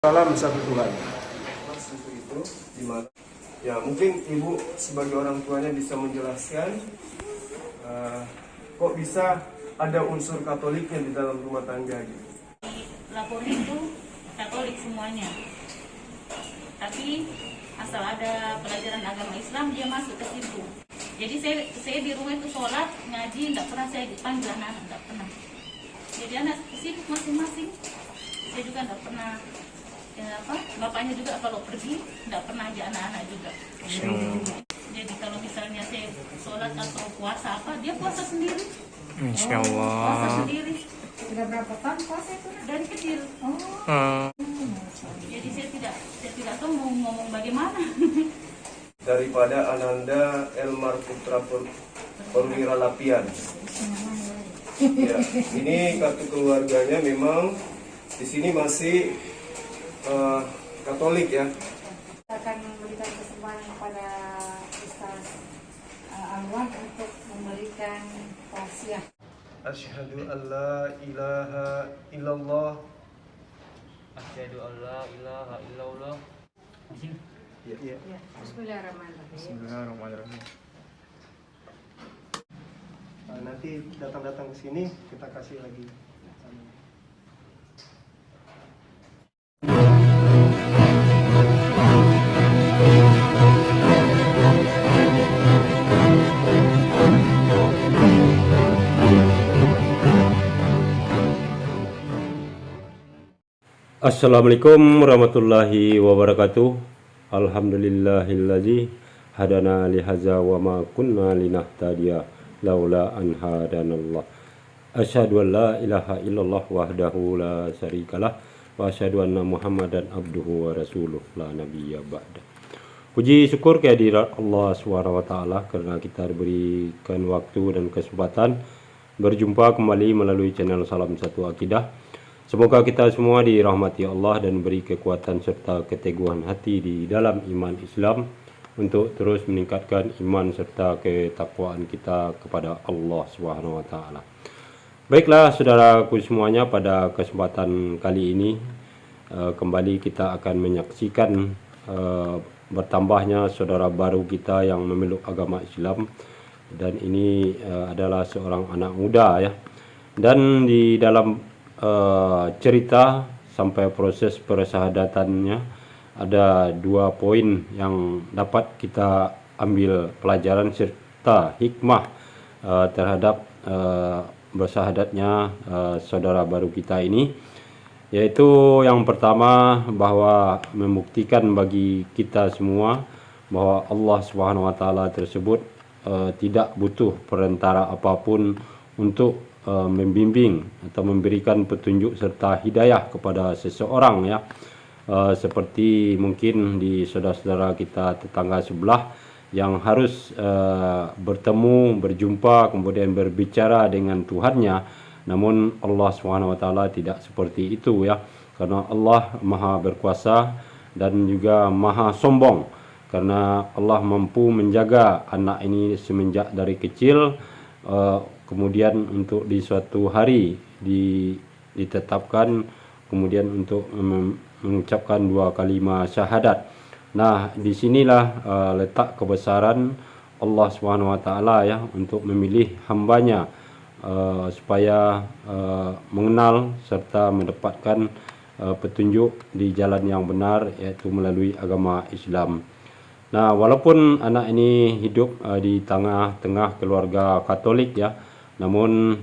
Salam satu Tuhan. Itu di mana? Ya, mungkin ibu sebagai orang tuanya bisa menjelaskan kok bisa ada unsur Katoliknya di dalam rumah tangga gitu. Lapor itu Katolik semuanya, tapi asal ada pelajaran agama Islam dia masuk ke situ. Jadi saya di rumah itu sholat ngaji, tidak pernah saya dipanggil anak, tidak pernah. Jadi anak sibuk masing-masing. Saya juga tidak pernah. Bapaknya juga kalau pergi tidak pernah ajak anak-anak juga. Jadi kalau misalnya saya sholat atau puasa apa, dia puasa sendiri. Insya Allah. Puasa sendiri. Sudah berapa tahun puasa itu? Dari kecil. Jadi saya tidak tahu mau ngomong bagaimana. Daripada Ananda Elmar Putra Perwira Lapian. Ya, ini kartu keluarganya memang di sini masih Katolik ya. Kita akan memberikan kesempatan kepada Ustaz Anwar untuk memberikan tausiah. Asyhadu an la ilaha illallah. Asyhadu an la ilaha illallah. Ya. Bismillahirrahmanirrahim. Bismillahirrahmanirrahim. Nanti datang ke sini kita kasih lagi. Assalamualaikum warahmatullahi wabarakatuh. Alhamdulillahilladzi hadana lihaza wa ma kunna linahtadiya laula an hadanallah. Asyhadu an la ilaha illallah wahdahu la syarikalah wa asyhadu anna Muhammadan abduhu wa rasuluh la nabiyya ba'da. Puji syukur kehadirat Allah SWT karena kita diberikan waktu dan kesempatan berjumpa kembali melalui channel Salam Satu Akidah. Semoga kita semua dirahmati Allah dan beri kekuatan serta keteguhan hati di dalam iman Islam untuk terus meningkatkan iman serta ketakwaan kita kepada Allah SWT. Baiklah saudaraku semuanya, pada kesempatan kali ini kembali kita akan menyaksikan bertambahnya saudara baru kita yang memeluk agama Islam, dan ini adalah seorang anak muda ya. Dan di dalam cerita sampai proses persahadatannya ada 2 poin yang dapat kita ambil pelajaran serta hikmah terhadap bersahadatnya saudara baru kita ini, yaitu yang pertama bahwa membuktikan bagi kita semua bahwa Allah SWT tersebut tidak butuh perantara apapun untuk membimbing atau memberikan petunjuk serta hidayah kepada seseorang ya. Seperti mungkin di saudara-saudara kita tetangga sebelah yang harus bertemu, berjumpa, kemudian berbicara dengan Tuhannya, namun Allah SWT tidak seperti itu ya, karena Allah maha berkuasa dan juga maha sombong, karena Allah mampu menjaga anak ini semenjak dari kecil. Kemudian untuk di suatu hari ditetapkan kemudian untuk mengucapkan 2 kalimat syahadat. Nah, disinilah letak kebesaran Allah SWT ya, untuk memilih hambanya supaya mengenal serta mendapatkan petunjuk di jalan yang benar, yaitu melalui agama Islam. Nah, walaupun anak ini hidup di tengah-tengah keluarga Katolik ya, namun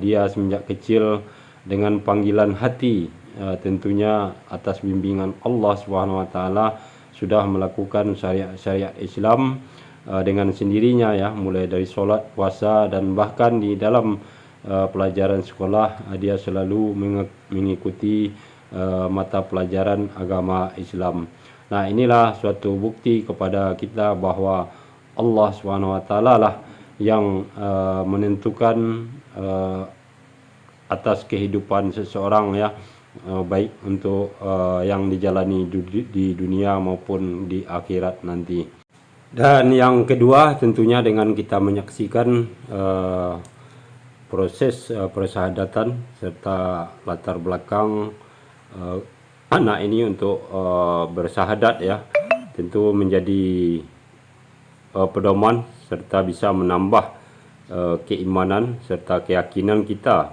dia semenjak kecil dengan panggilan hati, tentunya atas bimbingan Allah SWT, sudah melakukan syariat Islam dengan sendirinya ya, mulai dari solat, puasa, dan bahkan di dalam pelajaran sekolah dia selalu mengikuti mata pelajaran agama Islam. Nah, inilah suatu bukti kepada kita bahwa Allah SWT lah yang menentukan atas kehidupan seseorang ya, baik untuk yang dijalani di dunia maupun di akhirat nanti. Dan yang kedua, tentunya dengan kita menyaksikan proses persahabatan serta latar belakang anak ini untuk bersyahadat ya, tentu menjadi pedoman serta bisa menambah keimanan serta keyakinan kita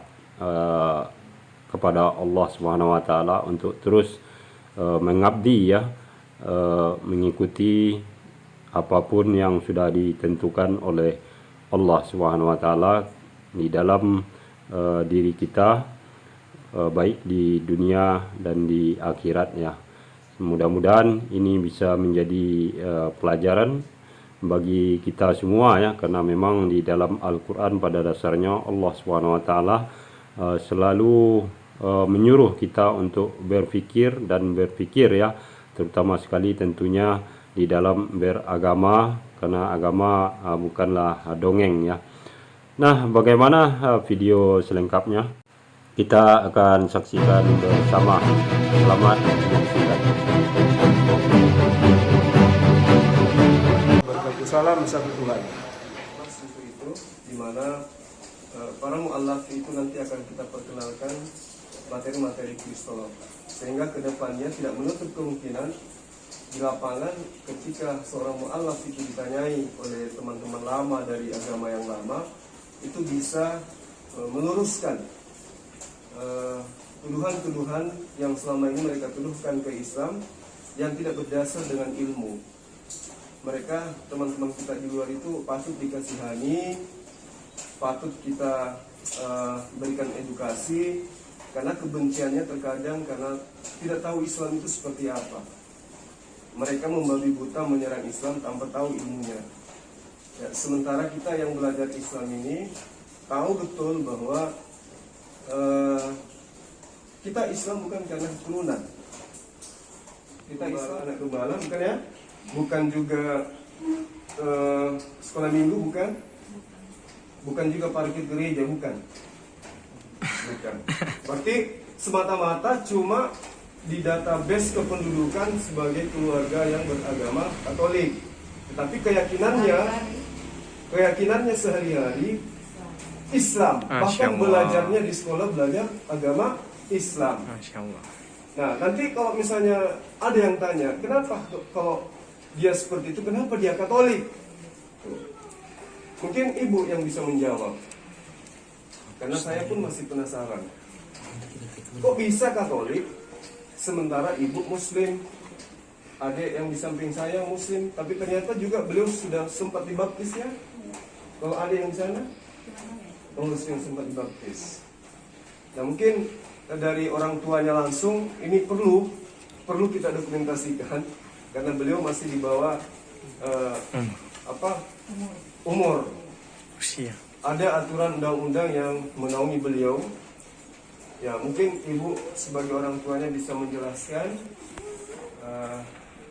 kepada Allah Subhanahu wa taala untuk terus mengabdi ya, mengikuti apapun yang sudah ditentukan oleh Allah Subhanahu wa taala di dalam diri kita, baik di dunia dan di akhirat ya. Mudah-mudahan ini bisa menjadi pelajaran bagi kita semua ya, karena memang di dalam Al-Qur'an pada dasarnya Allah Subhanahu wa taala selalu menyuruh kita untuk berpikir dan berpikir ya, terutama sekali tentunya di dalam beragama, karena agama bukanlah dongeng ya. Nah, bagaimana video selengkapnya? Kita akan saksikan bersama. Selamat menyaksikan. Salam satu Tuhan. Suku itu di mana para mu'allaf itu nanti akan kita perkenalkan materi-materi kristologi, sehingga kedepannya tidak menutup kemungkinan di lapangan ketika seorang mu'allaf itu ditanyai oleh teman-teman lama dari agama yang lama, itu bisa meluruskan tuduhan-tuduhan yang selama ini mereka tuduhkan ke Islam yang tidak berdasar dengan ilmu. Mereka, teman-teman kita di luar itu patut dikasihani, patut kita berikan edukasi, karena kebenciannya terkadang karena tidak tahu Islam itu seperti apa. Mereka membabi buta menyerang Islam tanpa tahu ilmunya ya, sementara kita yang belajar Islam ini tahu betul bahwa kita Islam bukan karena keturunan. Kita Islam anak gembala bukan ya, bukan juga sekolah minggu bukan juga parkir gereja, bukan. Berarti semata-mata cuma di database kependudukan sebagai keluarga yang beragama Katolik, tetapi keyakinannya sehari-hari Islam, bahkan belajarnya di sekolah belajar agama Islam. Nah, nanti kalau misalnya ada yang tanya, kenapa kalau dia seperti itu, kenapa dia Katolik? Mungkin ibu yang bisa menjawab, karena saya pun masih penasaran. Kok bisa Katolik sementara ibu Muslim, adik yang di samping saya Muslim, tapi ternyata juga beliau sudah sempat dibaptis ya? Kalau adik yang di sana, Muslim sempat dibaptis. Nah, mungkin dari orang tuanya langsung ini perlu kita dokumentasikan, karena beliau masih di bawah umur. Ada aturan undang-undang yang menaungi beliau. Ya, mungkin ibu sebagai orang tuanya bisa menjelaskan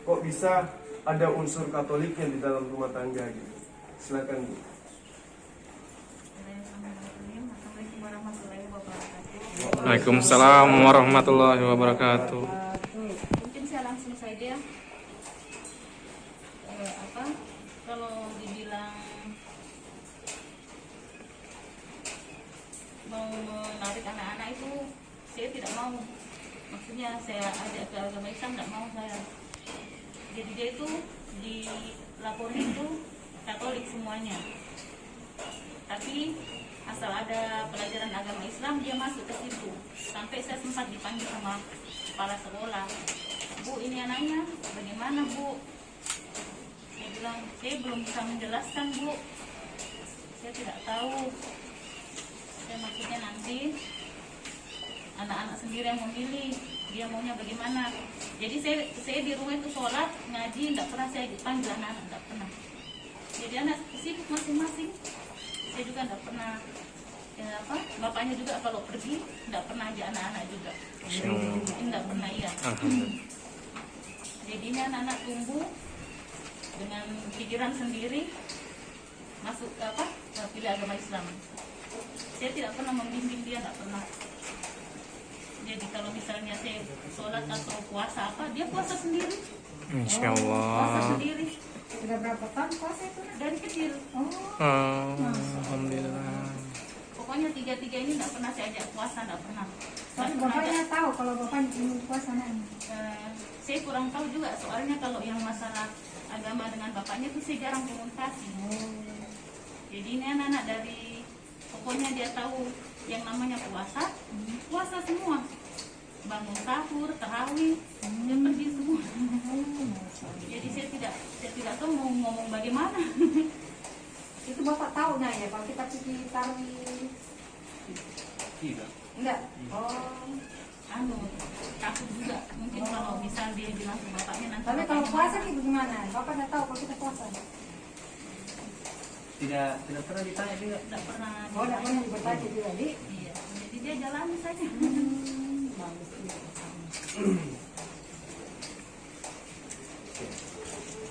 kok bisa ada unsur Katoliknya di dalam rumah tangga gitu. Silakan Bu. Waalaikumsalam warahmatullahi wabarakatuh. Mungkin saya langsung saja. Kalau dibilang mau menarik anak-anak itu, saya tidak mau. Maksudnya saya ajak ke agama Islam, tidak mau saya. Jadi dia itu dilaporin itu Katolik semuanya. Tapi asal ada pelajaran agama Islam dia masuk ke situ. Sampai saya sempat dipanggil sama kepala sekolah, Bu, ini anaknya bagaimana Bu? Saya bilang, saya belum bisa menjelaskan Bu, saya tidak tahu. Saya maksudnya nanti anak-anak sendiri yang memilih dia maunya bagaimana. Jadi saya di rumah itu sholat ngaji, tidak pernah saya dipanggil anak-anak, tidak pernah. Jadi anak sibuk masing-masing. Saya juga tidak pernah bapaknya juga kalau pergi tidak pernah aja anak-anak juga. Tidak pernah iya. Jadinya anak-anak tumbuh dengan pikiran sendiri, masuk pilih agama Islam. Saya tidak pernah membimbing dia, tidak pernah. Jadi kalau misalnya saya sholat atau puasa dia puasa sendiri. Insya Allah. Puasa sendiri. Sudah berapa tahun puasa itu? Dari kecil. Alhamdulillah. pokoknya tiga-tiga ini nggak pernah saya ajak puasa, nggak pernah. Tapi Nggak pernah bapaknya ajak. tahu kalau bapaknya ingin puasa nanti. Saya kurang tahu juga, soalnya kalau yang masalah agama dengan bapaknya itu saya jarang komunikasi. Jadi ini anak-anak dari, pokoknya dia tahu yang namanya puasa, puasa semua. Bangun sahur, tarawih, dia pergi semua. Jadi saya tidak tahu mau ngomong bagaimana. Itu bapak tahu nah ya, kalau kita pergi tarawih. Tidak. Enggak. Oh. Takut juga. Mungkin kalau misal dia bilang ke bapaknya nanti. Tapi kalau bapaknya puasa marah. nih bagaimana? Bapak nggak tahu kalau kita puasa. Tidak pernah ditanya juga. Tidak pernah. Oh, nggak pernah dibertanya juga, Di. Iya. Jadi dia jalani saja. Bagus juga.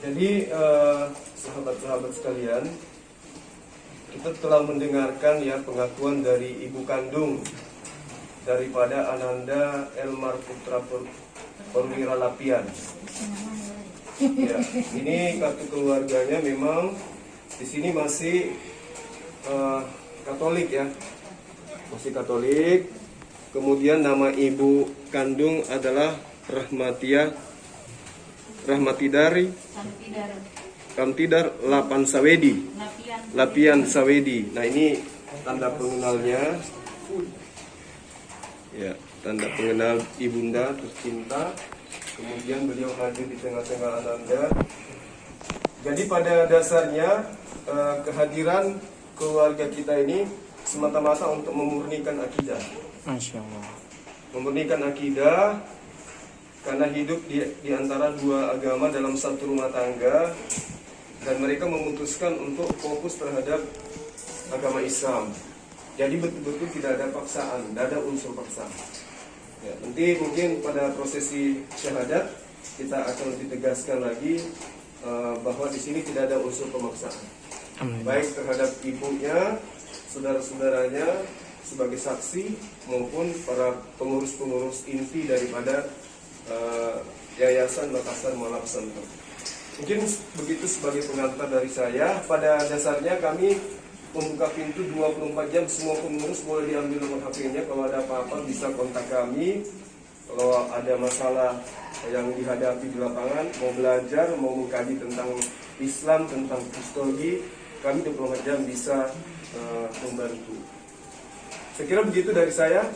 Jadi sahabat-sahabat sekalian, kita telah mendengarkan ya pengakuan dari ibu kandung daripada Ananda Elmar Putra Perwira Lapian. Ya, ini kartu keluarganya memang di sini masih Katolik ya, masih Katolik. Kemudian nama ibu kandung adalah Rahmatidari Kamtidar Lapan Sawedi. Lapian Sawedi. Nah ini tanda pengenalnya. Ya, tanda pengenal ibunda tercinta. Kemudian beliau hadir di tengah-tengah Ananda. Jadi pada dasarnya kehadiran keluarga kita ini semata-mata untuk memurnikan akidah. Masya Allah. Memurnikan akidah karena hidup di antara dua agama dalam satu rumah tangga, dan mereka memutuskan untuk fokus terhadap agama Islam. Jadi betul-betul tidak ada paksaan, tidak ada unsur paksaan. Ya, nanti mungkin pada prosesi syahadat kita akan lebih tegaskan lagi bahwa di sini tidak ada unsur pemaksaan, baik terhadap ibunya, saudara-saudaranya sebagai saksi maupun para pengurus-pengurus inti daripada Yayasan Makassar Mualaf Center. Mungkin begitu sebagai pengantar dari saya. Pada dasarnya kami membuka pintu 24 jam, semua pengurus boleh diambil nomor HP-nya. Kalau ada apa-apa bisa kontak kami. Kalau ada masalah yang dihadapi di lapangan, mau belajar, mau mengkaji tentang Islam, tentang kristologi, kami 24 jam bisa membantu. Saya kira begitu dari saya.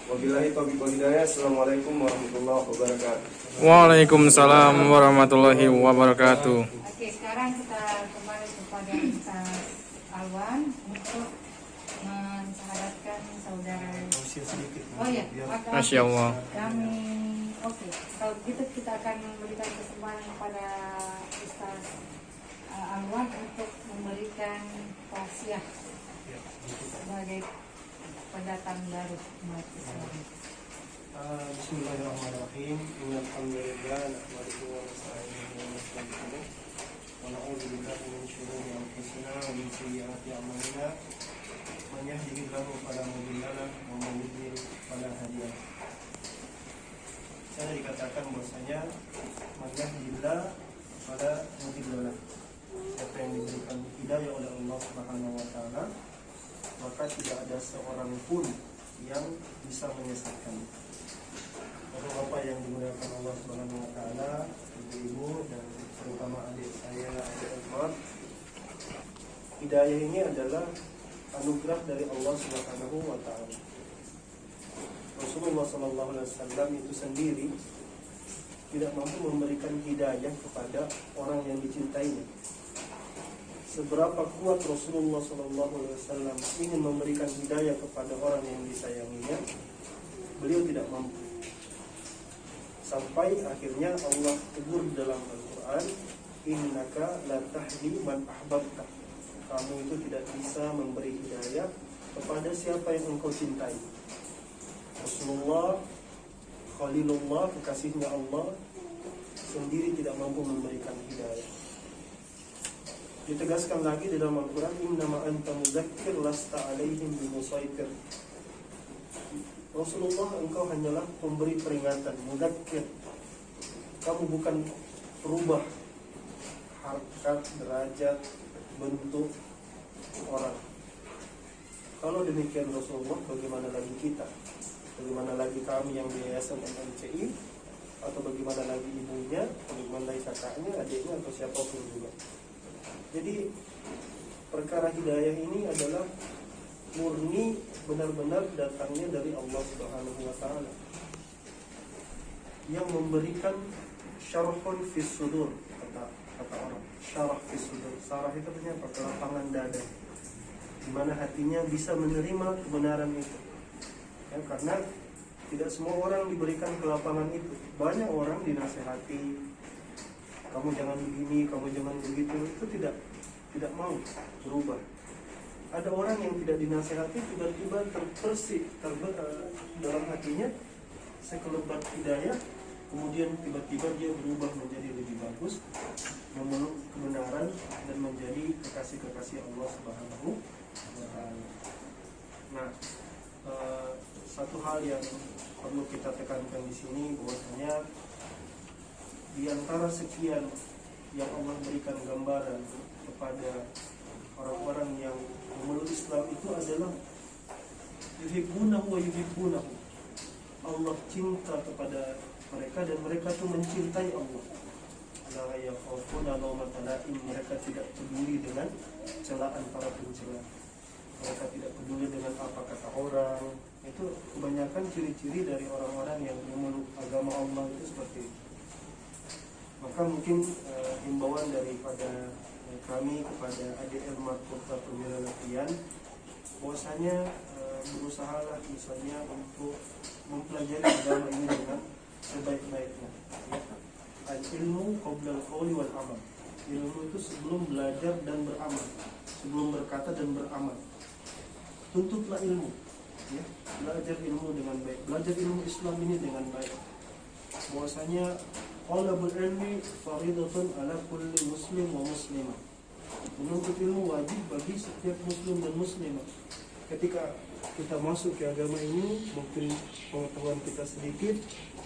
Wabillahi taufiq wal hidayah. Assalamualaikum warahmatullahi wabarakatuh. Waalaikumsalam warahmatullahi wabarakatuh. Oke, sekarang kita kembali kepada Ustaz Alwan untuk mensyahadatkan saudara. Oh ya, Masya Allah. Kami, oke. Kalau begitu kita akan memberikan kesempatan kepada Ustaz Alwan untuk memberikan tausiah sebagai pendatang baru umat Islam. Bismillahirrahmanirrahim. Innal hamdalillah nahmaduhu wa nasta'inuhu wa nastaghfiruh wa na'udzu billahi min shururi anfusina wa min sayyiati a'malina. Man yahdihillahu fala mudilla lahu wa man yudlil fala hadiya lahu. Saya dikatakan bahwasanya man yahdihillah fala mudilla lahu. Siapa yang diberikan hidayah oleh Allah Subhanahu wa taala, maka tidak ada seorang pun yang bisa menyesatkan. Bapak-bapak yang dimuliakan Allah Subhanahu wa taala, ibu-ibu dan terutama adik saya, adik Elmar, hidayah ini adalah anugerah dari Allah Subhanahu wa taala. Rasulullah sallallahu alaihi wasallam itu sendiri tidak mampu memberikan hidayah kepada orang yang dicintainya. Seberapa kuat Rasulullah SAW ingin memberikan hidayah kepada orang yang disayanginya, beliau tidak mampu. Sampai akhirnya Allah tegur dalam Al-Quran, innaka la tahdi man ahbabta. Kamu itu tidak bisa memberi hidayah kepada siapa yang engkau cintai. Rasulullah, Khalilullah, kekasihnya Allah, sendiri tidak mampu memberikan hidayah. Ditegaskan lagi di dalam Al-Quran, innama anta muzakkir lasta alaihim bimusaitir. Rasulullah, engkau hanyalah pemberi peringatan, muzakkir. Kamu bukan perubah harkat, derajat, bentuk orang. Kalau demikian Rasulullah, bagaimana lagi kita? Bagaimana lagi kami yang di Yayasan MMCI? Atau bagaimana lagi ibunya, bagaimana lagi kakaknya, adiknya, atau siapapun juga. Jadi perkara hidayah ini adalah murni benar-benar datangnya dari Allah Subhanahu wa Ta'ala, yang memberikan syarhun fis sudur, kata orang. Syarah fis sudur. Syarah itu artinya apa? Kelapangan dada, di mana hatinya bisa menerima kebenaran itu. Ya, karena tidak semua orang diberikan kelapangan itu. Banyak orang dinasehati, kamu jangan begini, kamu jangan begitu, itu tidak mau berubah. Ada orang yang tidak dinasehati, tiba-tiba terbersih dalam hatinya sekelebat hidayah, kemudian tiba-tiba dia berubah menjadi lebih bagus, memeluk kebenaran dan menjadi kekasih-kekasih Allah Subhanahu wa Ta'ala. Nah, satu hal yang perlu kita tekankan di sini bahwasanya di antara sekian yang Allah berikan gambaran kepada orang-orang yang memeluk Islam itu adalah yuhibbunahu wa yuhibbunahu. Allah cinta kepada mereka dan mereka itu mencintai Allah. La yakhafuna lawmata laim, mereka tidak peduli dengan celaan para pencela. Mereka tidak peduli dengan apa kata orang. Itu kebanyakan ciri-ciri dari orang-orang yang memeluk agama Allah itu seperti itu. Maka mungkin himbauan daripada kami kepada ADL Mahkota Perwira Latihan, bahwasanya berusahalah misalnya untuk mempelajari agama ini dengan sebaik-baiknya. Al-ilmu qabla al-qawli wal amal. Ilmu itu sebelum belajar dan beramal, sebelum berkata dan beramal. Tuntutlah ilmu, ya. Belajar ilmu dengan baik, belajar ilmu Islam ini dengan baik. Bahwasanya talabul ilmi faridatun ala kulli muslim wa muslimah. Menuntut ilmu wajib bagi setiap muslim dan muslimah. Ketika kita masuk ke agama ini, mungkin pengetahuan kita sedikit,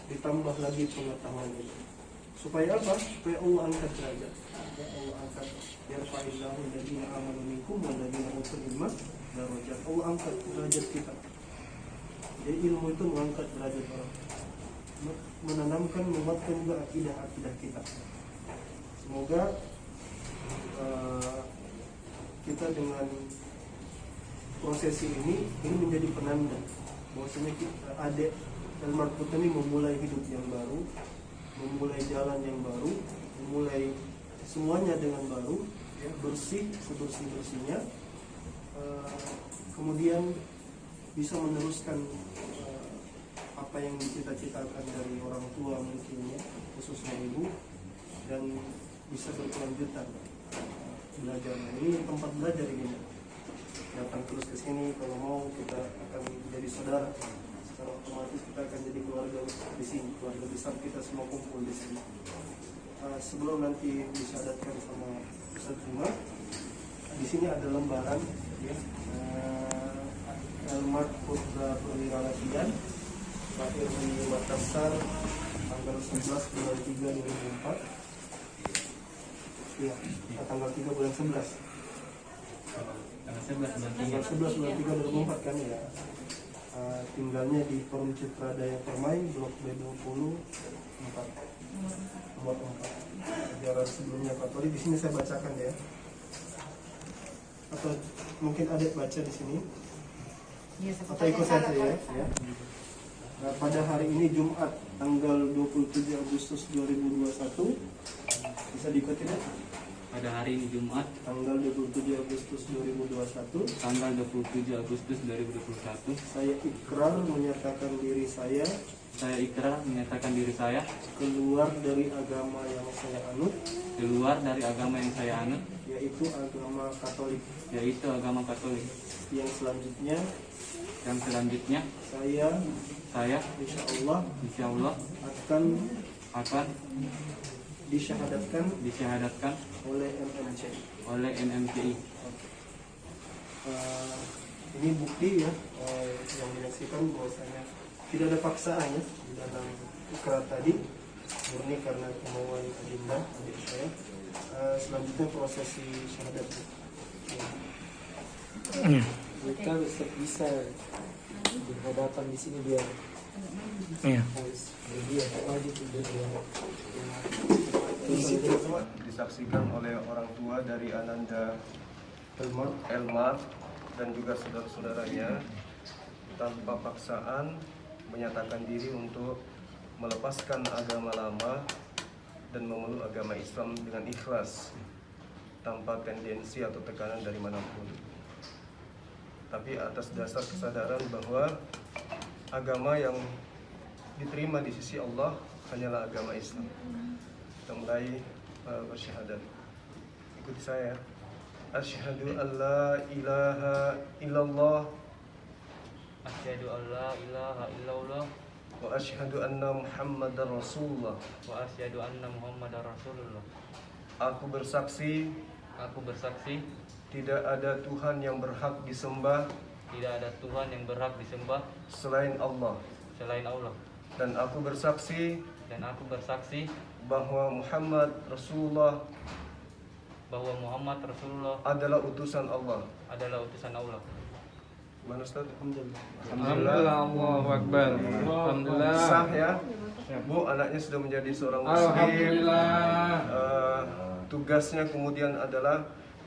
ditambah lagi pengetahuan itu. Supaya apa? Supaya Allah angkat derajat. Ya, Allah angkat. Yarfa'illahu alladziina aamanu minkum walladziina utul ilma darajat. Allah angkat derajat kita. Jadi ilmu itu mengangkat derajat orang, menanamkan, menguatkan juga akidah kita. Semoga kita dengan prosesi ini menjadi penanda bahwasanya adik Al-Marput ini memulai hidup yang baru, memulai jalan yang baru, memulai semuanya dengan baru, ya, bersih sebersih-bersihnya, kemudian bisa meneruskan apa yang dicita-citakan dari orang tua mungkin, ya, khususnya ibu, dan bisa berkelanjutan belajar. Ini tempat belajar ini. Datang terus ke sini, kalau mau kita akan jadi saudara. Secara otomatis kita akan jadi keluarga di sini, keluarga besar kita semua kumpul di sini. Sebelum nanti disyahadatkan sama Ustaz Umar, di sini ada lembaran, ya, Al-Marput Perwira Latihan, lahir di Makassar tanggal 11 bulan 3 2004. Ya, tanggal 3 bulan 11. Tanggal 11 bulan 3 2004 kan ya. Tinggalnya di Forum Citra Daya Permai, Blok B20 4. Nomor 4. Ajaran sebelumnya Katolik, di sini saya bacakan ya. Atau mungkin adik baca di sini. Ya, Atau ikut saja ya. Nah, pada hari ini Jumat tanggal 27 Agustus 2021, bisa diikuti ya? Pada hari ini Jumat Tanggal 27 Agustus 2021, tanggal 27 Agustus 2021, saya ikrar menyatakan diri saya keluar dari agama yang saya anut, yaitu agama Katolik. Yang selanjutnya saya insya Allah akan disyahadatan oleh MMCI. Ini bukti ya, yang menyaksikan bahwasanya tidak ada paksaan ya di dalam ikrar tadi, murni karena kemauan Adinda, adik saya. Selanjutnya prosesi syahadat. Kita bisa berhadapan di sini biar harus dia wajib dia. Disaksikan oleh orang tua dari Ananda Elmar dan juga saudara-saudaranya tanpa paksaan menyatakan diri untuk melepaskan agama lama dan memeluk agama Islam dengan ikhlas tanpa tendensi atau tekanan dari manapun, tapi atas dasar kesadaran bahwa agama yang diterima di sisi Allah hanyalah agama Islam. Kita mulai bersyahadat. Ikuti saya. Asyhadu an la ilaha illallah Asyhadu an la ilaha illallah wa asyhadu anna Muhammadar Rasulullah. wa asyhadu anna Muhammadar Rasulullah. Aku bersaksi tidak ada Tuhan yang berhak disembah Tidak ada Tuhan yang berhak disembah selain Allah, selain Allah. dan aku bersaksi bahwa Muhammad Rasulullah bahwa Muhammad Rasulullah adalah utusan Allah. adalah utusan Allah. Mana Ustaz? Alhamdulillah, Allahu Akbar. Alhamdulillah. Sah ya, Bu, anaknya sudah menjadi seorang muslim. Alhamdulillah. Tugasnya kemudian adalah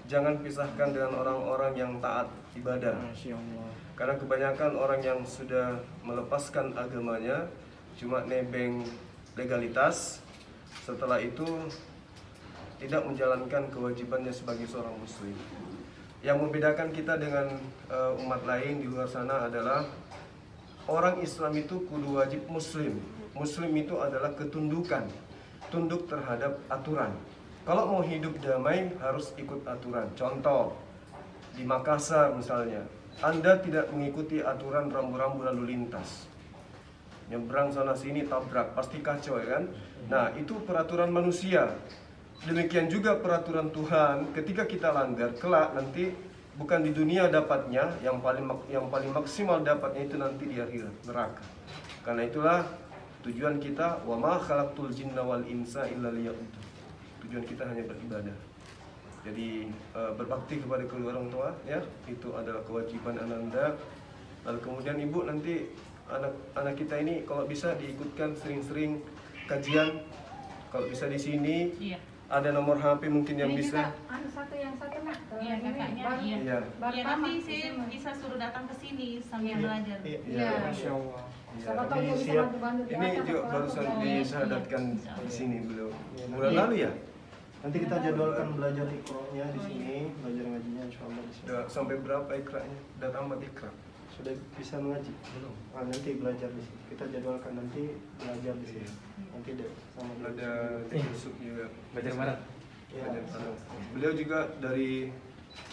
jangan pisahkan dengan orang-orang yang taat ibadah. Masya Allah. Karena kebanyakan orang yang sudah melepaskan agamanya cuma nebeng legalitas, setelah itu tidak menjalankan kewajibannya sebagai seorang muslim. Yang membedakan kita dengan umat lain di luar sana adalah orang Islam itu kudu wajib muslim. Muslim itu adalah ketundukan, tunduk terhadap aturan. Kalau mau hidup damai harus ikut aturan. Contoh, di Makassar misalnya, Anda tidak mengikuti aturan rambu-rambu lalu lintas, nyebrang sana sini tabrak, pasti kacau ya kan? Nah, itu peraturan manusia. Demikian juga peraturan Tuhan, ketika kita langgar, kelak nanti bukan di dunia dapatnya, yang paling maksimal dapatnya itu nanti di akhirat, neraka. Karena itulah tujuan kita, wa ma khalaqtul jinna wal insa illa liya'budun. Tujuan kita hanya beribadah. Jadi berbakti kepada kedua orang tua, ya, itu adalah kewajiban Ananda. Lalu kemudian ibu nanti anak kita ini kalau bisa diikutkan sering-sering kajian, kalau bisa di sini. Iya. Ada nomor HP mungkin yang Ini bisa. juga yang satu nak. Iya, kakaknya, iya. Iya. Ya nanti saya bisa suruh datang ke sini sambil belajar. Iya. Masya Allah. Siapa tahu Ini bisa siap. bantu-bantu di Ini atas, juga apa, barusan apa. disyahadatkan di sini beliau. Bulan lalu ya? Nanti kita jadwalkan belajar Iqra-nya di sini, belajar ngajinya insyaallah di sini. Udah sampai berapa ikranya? Udah tamat ikra? Sudah bisa mengaji? Belum. Nanti belajar di sini. Kita jadwalkan nanti belajar di sini. Nanti deh sama belajar. Ada teknik juga. Belajar mana? Ya, Beliau juga dari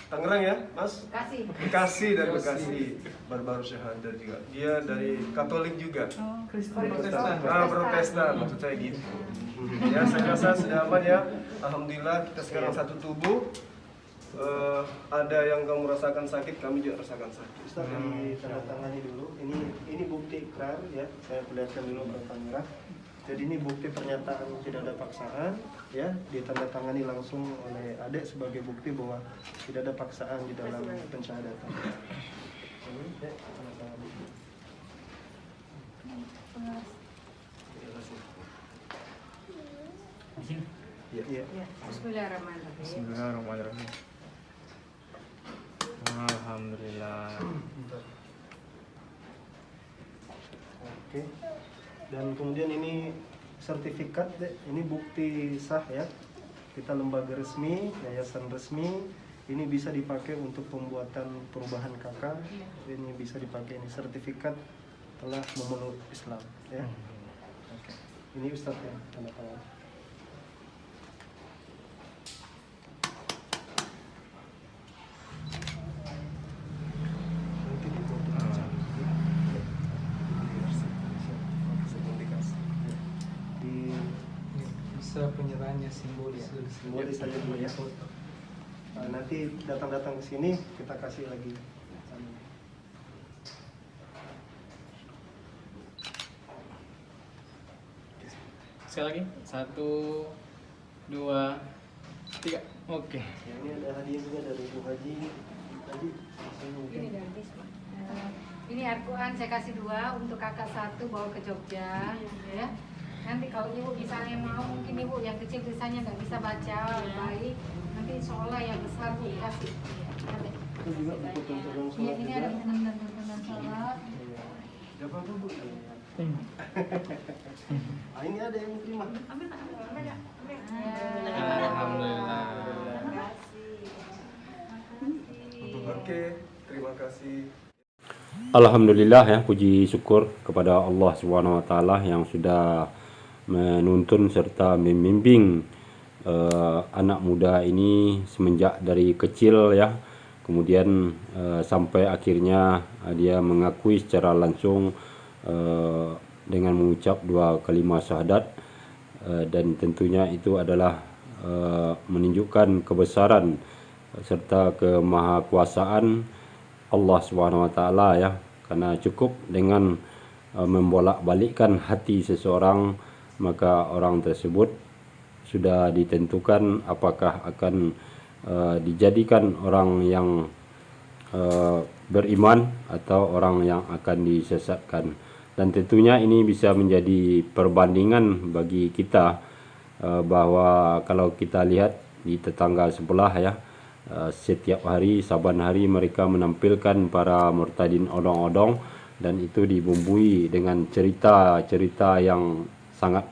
Tangerang ya, Mas? Kasih. Bekasi, dari Bekasi. Baru-baru syahadat juga. Dia dari Katolik juga. Protestan. Protestan, maksud saya gitu. Ya, saya rasa sudah aman ya. Alhamdulillah kita sekarang satu tubuh. Ada yang kamu rasakan sakit, kami juga rasakan sakit. Ustaz ditandatangani dulu. Ini bukti ikrar ya. Saya perlihatkan dulu ke kamera. Jadi ini bukti pernyataan tidak ada paksaan ya, ditandatangani langsung oleh adik sebagai bukti bahwa tidak ada paksaan di dalam pensyahadatan. Ini Dek, tanda tangan dulu. Iya. Bismillahirrahmanirrahim. Bismillahirrahmanirrahim. Alhamdulillah. Oke. Dan kemudian ini sertifikat, Dek. Ini bukti sah ya. Kita lembaga resmi, yayasan resmi. Ini bisa dipakai untuk pembuatan perubahan KK. Ini bisa dipakai, ini sertifikat telah memeluk Islam ya. Oke. Ini Ustadz ya, tanda tangan. Nanti dipoto aja. Di Bisa penyerahannya simbolis. simbolis saja dulu ya. Nah, nanti datang-datang ke sini kita kasih lagi. Sekali lagi. 1, 2, 3. Oke. Ya, ini ada hadiah juga dari Bu Haji. Tadi Ini dari Bisma. Ini Al-Quran saya kasih 2 untuk kakak 1 bawa ke Jogja, ya. Nanti kalau ibu misalnya mau, mungkin ibu yang kecil misalnya nggak bisa baca baik, nanti seolah yang besar bu kasih. Nanti. itu juga buku tuntunan Iya, sholat ini juga. ada tuntunan sholat. Iya. Siapa tuh bu? Ah, ini ada yang terima. Alhamdulillah. Oke, terima kasih. Alhamdulillah ya, puji syukur kepada Allah Subhanahu wa taala yang sudah menuntun serta membimbing anak muda ini semenjak dari kecil ya. Kemudian sampai akhirnya dia mengakui secara langsung dengan mengucap 2 kalimat syahadat, dan tentunya itu adalah menunjukkan kebesaran serta kemahakuasaan Allah Subhanahu wa taala ya, karena cukup dengan membolak-balikkan hati seseorang, maka orang tersebut sudah ditentukan apakah akan dijadikan orang yang beriman atau orang yang akan disesatkan. Dan tentunya ini bisa menjadi perbandingan bagi kita bahwa kalau kita lihat di tetangga sebelah ya, setiap hari, saban hari mereka menampilkan para murtadin odong-odong, dan itu dibumbui dengan cerita-cerita yang sangat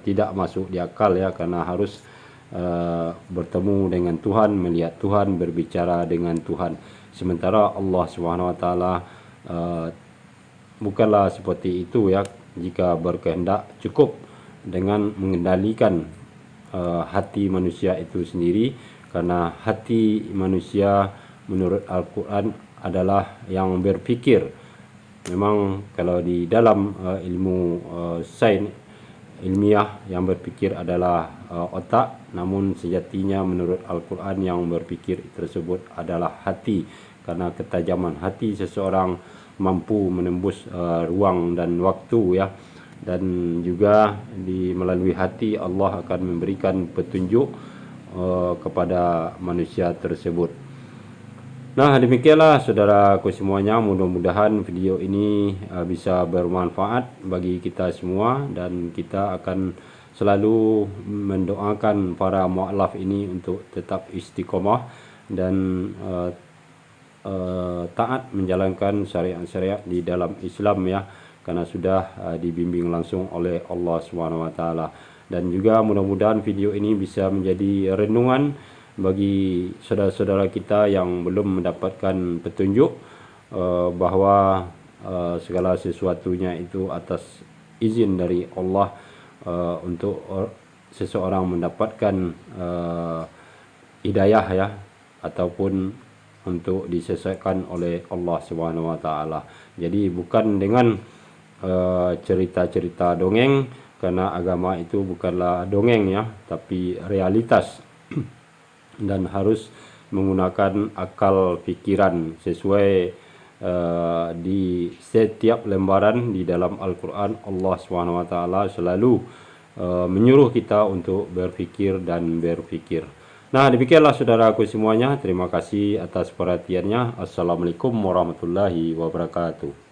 tidak masuk di akal ya, karena harus bertemu dengan Tuhan, melihat Tuhan, berbicara dengan Tuhan. Sementara Allah Subhanahu wa taala bukanlah seperti itu ya. Jika berkehendak cukup dengan mengendalikan hati manusia itu sendiri, karena hati manusia menurut Al-Quran adalah yang berpikir. Memang kalau di dalam ilmu sains ilmiah, yang berpikir adalah otak, namun sejatinya menurut Al-Quran yang berpikir tersebut adalah hati, karena ketajaman hati seseorang mampu menembus ruang dan waktu ya. Dan juga melalui hati Allah akan memberikan petunjuk kepada manusia tersebut. Nah, demikianlah saudaraku semuanya, mudah-mudahan video ini bisa bermanfaat bagi kita semua, dan kita akan selalu mendoakan para mu'alaf ini untuk tetap istiqomah dan taat menjalankan syariat-syariat di dalam Islam ya, karena sudah dibimbing langsung oleh Allah Subhanahu wa taala. Dan juga mudah-mudahan video ini bisa menjadi renungan bagi saudara-saudara kita yang belum mendapatkan petunjuk bahwa segala sesuatunya itu atas izin dari Allah untuk seseorang mendapatkan hidayah ya, ataupun untuk disesatkan oleh Allah Subhanahu wa taala. Jadi bukan dengan cerita-cerita dongeng, karena agama itu bukanlah dongeng ya, tapi realitas dan harus menggunakan akal pikiran sesuai di setiap lembaran di dalam Al-Quran. Allah SWT selalu menyuruh kita untuk berpikir dan berpikir. Nah, demikianlah saudaraku semuanya, terima kasih atas perhatiannya. Assalamualaikum warahmatullahi wabarakatuh.